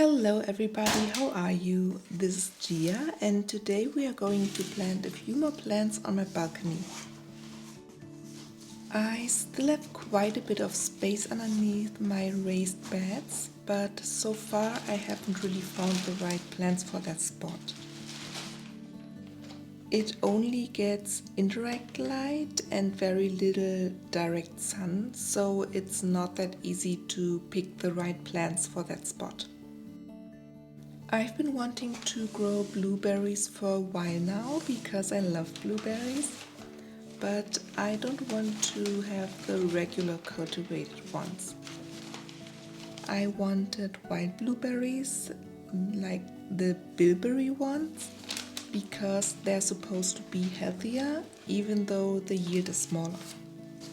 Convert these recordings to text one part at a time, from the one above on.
Hello everybody, how are you? This is Gia and today we are going to plant a few more plants on my balcony. I still have quite a bit of space underneath my raised beds, but so far I haven't really found the right plants for that spot. It only gets indirect light and very little direct sun, so it's not that easy to pick the right plants for that spot. I've been wanting to grow blueberries for a while now because I love blueberries, but I don't want to have the regular cultivated ones. I wanted wild blueberries, like the bilberry ones, because they're supposed to be healthier even though the yield is smaller.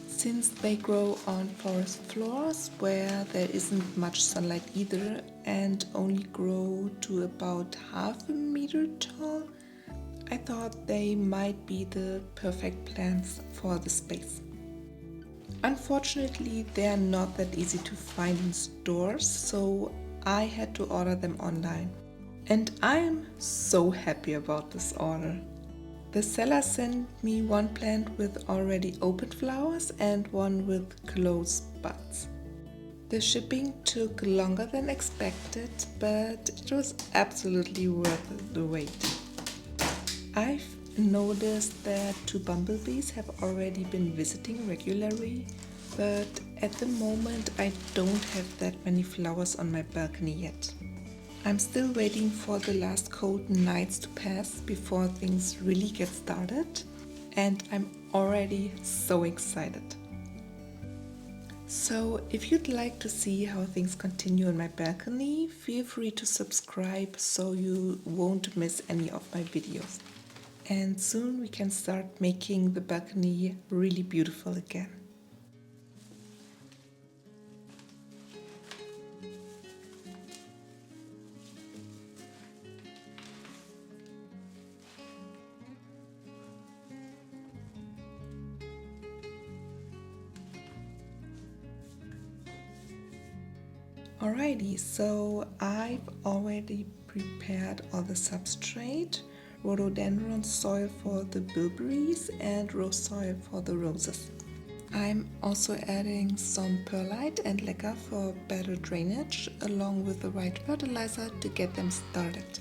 Since they grow on forest floors where there isn't much sunlight either and only grow to about half a meter tall, I thought they might be the perfect plants for the space. Unfortunately, they are not that easy to find in stores, so I had to order them online. And I am so happy about this order. The seller sent me one plant with already opened flowers and one with closed buds. The shipping took longer than expected, but it was absolutely worth the wait. I've noticed that 2 bumblebees have already been visiting regularly, but at the moment I don't have that many flowers on my balcony yet. I'm still waiting for the last cold nights to pass before things really get started, and I'm already so excited. So if you'd like to see how things continue on my balcony, feel free to subscribe so you won't miss any of my videos. And soon we can start making the balcony really beautiful again. Alrighty, so I've already prepared all the substrate, rhododendron soil for the bilberries and rose soil for the roses. I'm also adding some perlite and leca for better drainage along with the right fertilizer to get them started.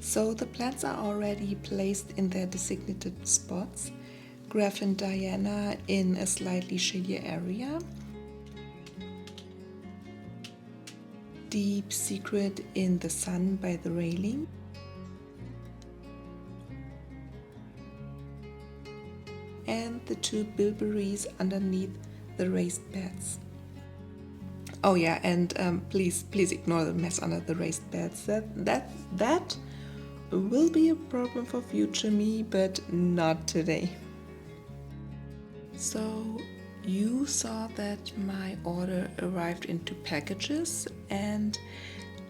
So the plants are already placed in their designated spots. Graf and Diana in a slightly shadier area, Deep Secret in the sun by the railing, and the 2 bilberries underneath the raised beds. Oh yeah, and please ignore the mess under the raised beds. That will be a problem for future me, but not today. So you saw that my order arrived in 2 packages, and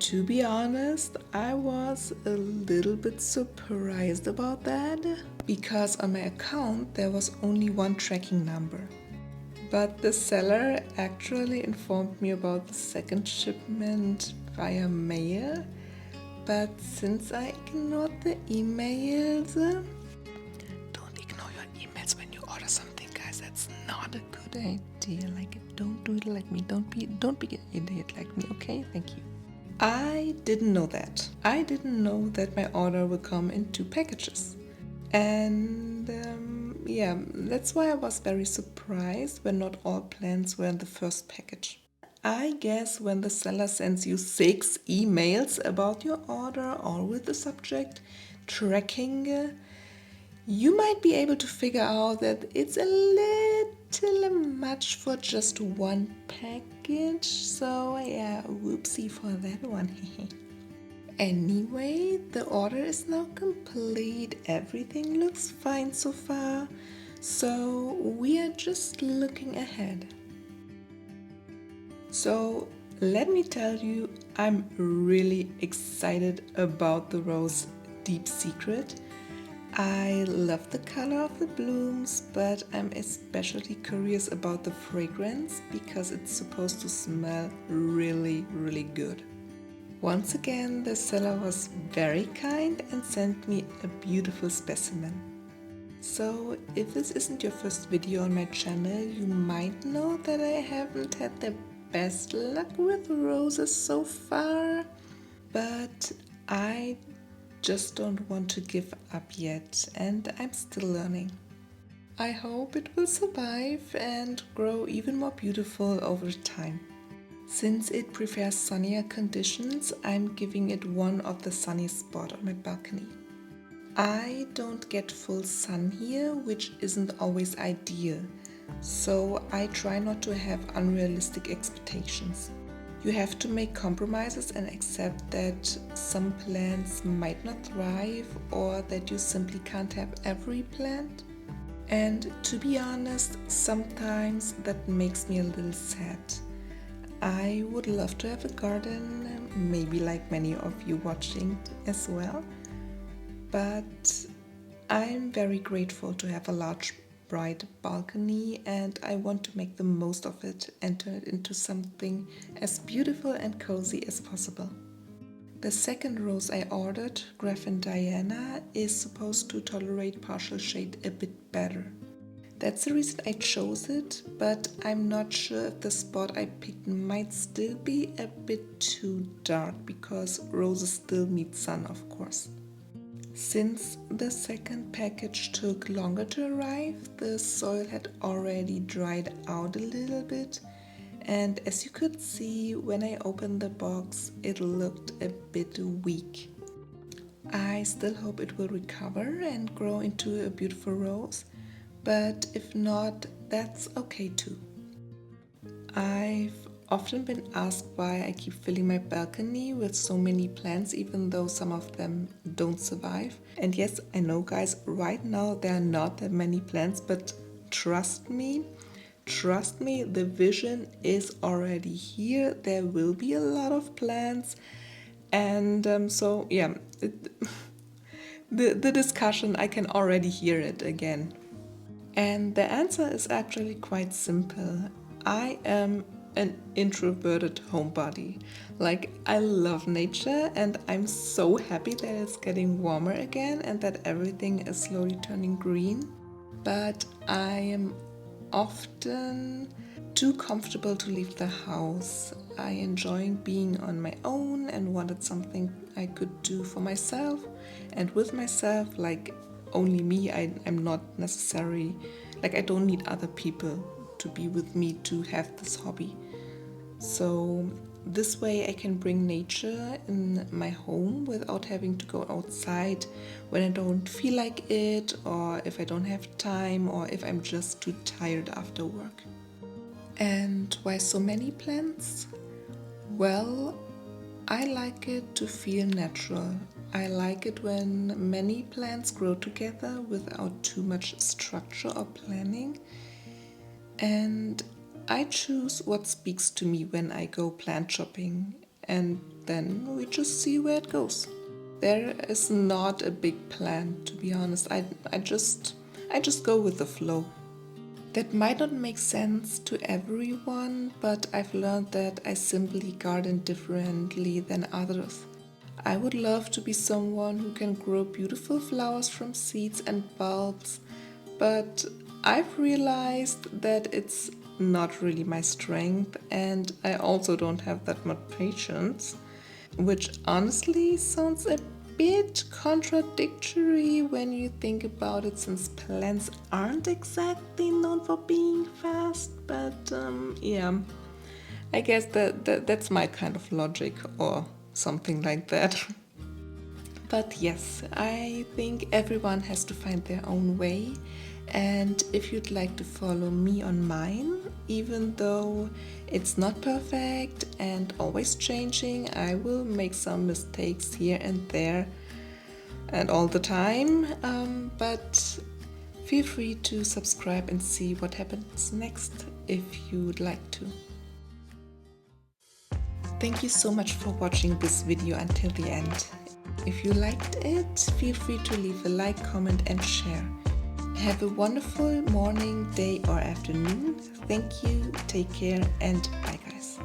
to be honest, I was a little bit surprised about that because on my account there was only 1 tracking number. But the seller actually informed me about the second shipment via mail. But since I ignored the emails, don't ignore your emails when you order something, guys. That's not a good idea. Like, don't do it like me. Don't be an idiot like me. Okay, thank you. I didn't know that. I didn't know that my order will come in 2 packages. And yeah, that's why I was very surprised when not all plants were in the first package. I guess when the seller sends you 6 emails about your order, all with the subject tracking, you might be able to figure out that it's a little much for just 1 package. So yeah, whoopsie for that one. Anyway, the order is now complete. Everything looks fine so far. So we are just looking ahead. So let me tell you, I'm really excited about the rose Deep Secret. I love the color of the blooms, but I'm especially curious about the fragrance because it's supposed to smell really, really good. Once again, the seller was very kind and sent me a beautiful specimen. So, if this isn't your first video on my channel, you might know that I haven't had the best luck with roses so far, but I just don't want to give up yet, and I'm still learning. I hope it will survive and grow even more beautiful over time. Since it prefers sunnier conditions, I'm giving it one of the sunniest spots on my balcony. I don't get full sun here, which isn't always ideal, so I try not to have unrealistic expectations. You have to make compromises and accept that some plants might not thrive or that you simply can't have every plant. And to be honest, sometimes that makes me a little sad. I would love to have a garden, maybe like many of you watching as well, but I'm very grateful to have a large, bright balcony, and I want to make the most of it and turn it into something as beautiful and cozy as possible. The second rose I ordered, Graffin Diana, is supposed to tolerate partial shade a bit better. That's the reason I chose it, but I'm not sure if the spot I picked might still be a bit too dark because roses still need sun, of course. Since the second package took longer to arrive, the soil had already dried out a little bit, and as you could see when I opened the box, it looked a bit weak. I still hope it will recover and grow into a beautiful rose, but if not, that's okay too. I've often been asked why I keep filling my balcony with so many plants even though some of them don't survive. And yes, I know guys, right now there are not that many plants, but trust me, the vision is already here. There will be a lot of plants, and the discussion, I can already hear it again. And the answer is actually quite simple. I am an introverted homebody. Like, I love nature and I'm so happy that it's getting warmer again and that everything is slowly turning green. But I am often too comfortable to leave the house. I enjoy being on my own and wanted something I could do for myself and with myself, like only me. I'm not necessary, like I don't need other people to be with me to have this hobby. So this way I can bring nature in my home without having to go outside when I don't feel like it, or if I don't have time, or if I'm just too tired after work. And why so many plants? Well, I like it to feel natural. I like it when many plants grow together without too much structure or planning. And I choose what speaks to me when I go plant shopping, and then we just see where it goes. There is not a big plan, to be honest. I just go with the flow. That might not make sense to everyone, but I've learned that I simply garden differently than others. I would love to be someone who can grow beautiful flowers from seeds and bulbs, but I've realized that it's not really my strength, and I also don't have that much patience, which honestly sounds a bit contradictory when you think about it, since plants aren't exactly known for being fast, but I guess that's my kind of logic or something like that. But yes, I think everyone has to find their own way, and if you'd like to follow me on mine, even though it's not perfect and always changing, I will make some mistakes here and there and all the time, but feel free to subscribe and see what happens next if you'd like to. Thank you so much for watching this video until the end. If you liked it, feel free to leave a like, comment and share. Have a wonderful morning, day or afternoon. Thank you, take care and bye guys.